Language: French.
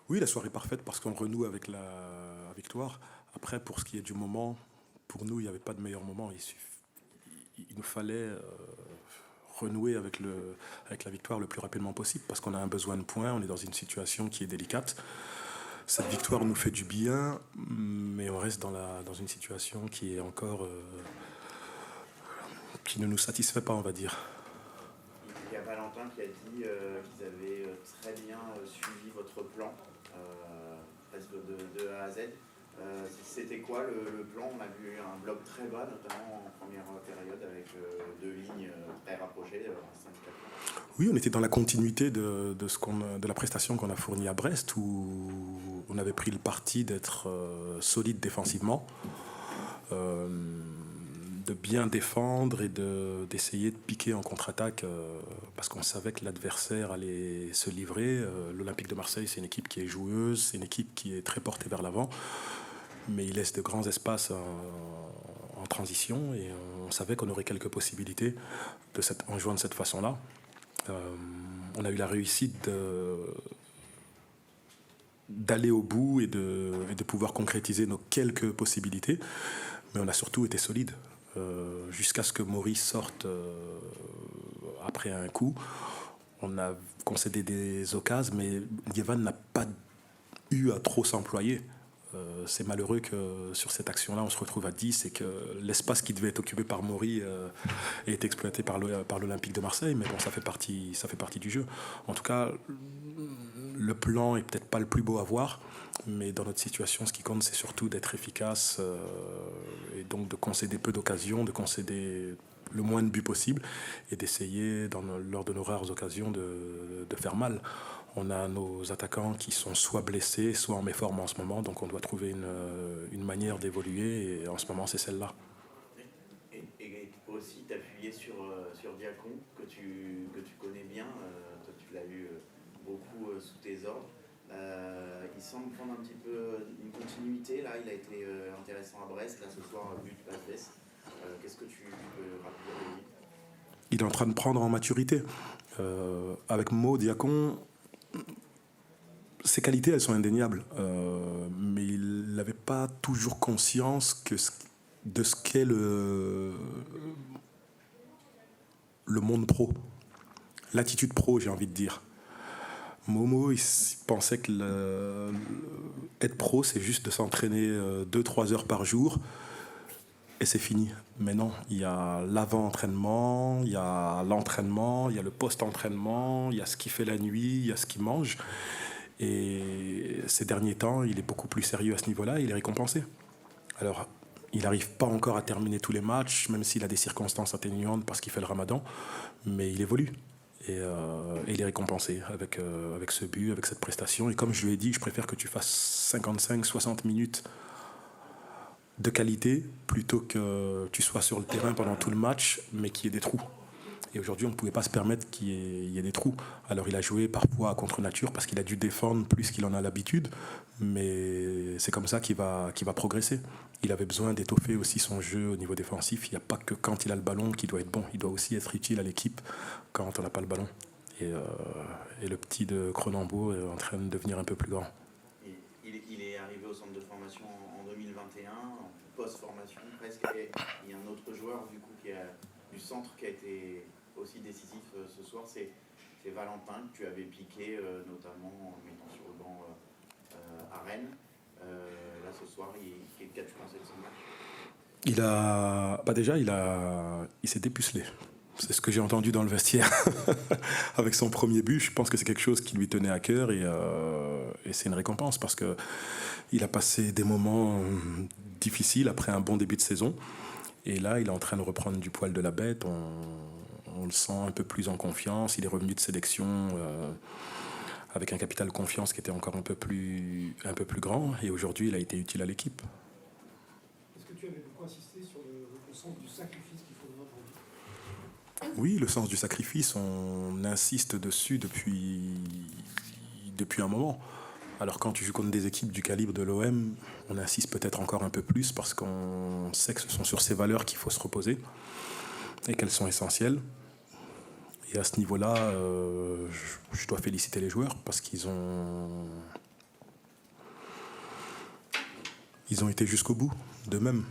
Oui, la soirée parfaite parce qu'on renoue avec la victoire. Après, pour ce qui est du moment, pour nous, il n'y avait pas de meilleur moment. Il nous fallait renouer avec la victoire le plus rapidement possible parce qu'on a un besoin de points, on est dans une situation qui est délicate. Cette victoire nous fait du bien, mais on reste dans une situation qui est encore qui ne nous satisfait pas, on va dire. Il y a Valentin qui a dit qu'ils avaient très bien suivi votre plan, presque de A à Z. C'était quoi le plan? On a vu un bloc très bas, notamment en première période, avec deux lignes très rapprochées, 5-4. Oui, on était dans la continuité de la prestation qu'on a fournie à Brest, où on avait pris le parti d'être solide défensivement, euh, de bien défendre et d'essayer de piquer en contre-attaque, parce qu'on savait que l'adversaire allait se livrer. L'Olympique de Marseille, c'est une équipe qui est joueuse, c'est une équipe qui est très portée vers l'avant, mais il laisse de grands espaces en transition, et on savait qu'on aurait quelques possibilités en jouant de cette façon-là. Euh, on a eu la réussite d'aller au bout et de pouvoir concrétiser nos quelques possibilités, mais on a surtout été solide. Jusqu'à ce que Maurice sorte après un coup. On a concédé des occasions, mais Yevan n'a pas eu à trop s'employer. C'est malheureux que sur cette action-là, on se retrouve à 10 et que l'espace qui devait être occupé par Maury est exploité par l'Olympique de Marseille. Mais bon, ça fait partie du jeu. En tout cas, le plan est peut-être pas le plus beau à voir, mais dans notre situation, ce qui compte, c'est surtout d'être efficace et donc de concéder peu d'occasions, de concéder le moins de buts possible et d'essayer, lors de nos rares occasions, de faire mal. On a nos attaquants qui sont soit blessés, soit en méforme en ce moment, donc on doit trouver une manière d'évoluer, et en ce moment, c'est celle-là. Et aussi t'appuyer sur Diacon, que tu connais bien, toi tu l'as eu beaucoup sous tes ordres. Il semble prendre un petit peu une continuité, là il a été intéressant à Brest, là ce soir but passe. Qu'est-ce que tu peux rappeler de lui? Il est en train de prendre en maturité. Avec Mo Diacon, ses qualités, elles sont indéniables, mais il n'avait pas toujours conscience de ce qu'est le monde pro, l'attitude pro, j'ai envie de dire. Momo, il pensait que être pro, c'est juste de s'entraîner 2-3 heures par jour et c'est fini. Mais non, il y a l'avant-entraînement, il y a l'entraînement, il y a le post-entraînement, il y a ce qu'il fait la nuit, il y a ce qu'il mange. Et ces derniers temps, il est beaucoup plus sérieux à ce niveau-là, il est récompensé. Alors, il n'arrive pas encore à terminer tous les matchs, même s'il a des circonstances atténuantes parce qu'il fait le ramadan, mais il évolue. Et il est récompensé avec ce but, avec cette prestation. Et comme je lui ai dit, je préfère que tu fasses 55-60 minutes de qualité plutôt que tu sois sur le terrain pendant tout le match, mais qu'il y ait des trous. Et aujourd'hui, on ne pouvait pas se permettre qu'il y ait des trous. Alors il a joué parfois contre nature parce qu'il a dû défendre plus qu'il en a l'habitude, mais c'est comme ça qu'il va progresser. Il avait besoin d'étoffer aussi son jeu au niveau défensif. Il n'y a pas que quand il a le ballon qu'il doit être bon, il doit aussi être utile à l'équipe quand on n'a pas le ballon. Et le petit de Cronenbourg est en train de devenir un peu plus grand. Il est arrivé au centre de formation en 2021, en post-formation presque. Et il y a un autre joueur du coup du centre qui a été aussi décisif ce soir, c'est Valentin que tu avais piqué notamment en le mettant sur le banc à Rennes. Là ce soir, qu'as-tu pensé de son match? Déjà, il s'est dépucelé. C'est ce que j'ai entendu dans le vestiaire avec son premier but. Je pense que c'est quelque chose qui lui tenait à cœur, et c'est une récompense parce que il a passé des moments difficiles après un bon début de saison. Et là, il est en train de reprendre du poil de la bête. On le sent un peu plus en confiance. Il est revenu de sélection avec un capital confiance qui était encore un peu plus grand. Et aujourd'hui, il a été utile à l'équipe. Est-ce que tu avais beaucoup insisté sur le sens du sacrifice qu'il faudra pour Oui, le sens du sacrifice, on insiste dessus depuis un moment. Alors quand tu joues contre des équipes du calibre de l'OM, on insiste peut-être encore un peu plus parce qu'on sait que ce sont sur ces valeurs qu'il faut se reposer et qu'elles sont essentielles. Et à ce niveau-là, je dois féliciter les joueurs parce qu'ils ont ils ont été jusqu'au bout d'eux-mêmes.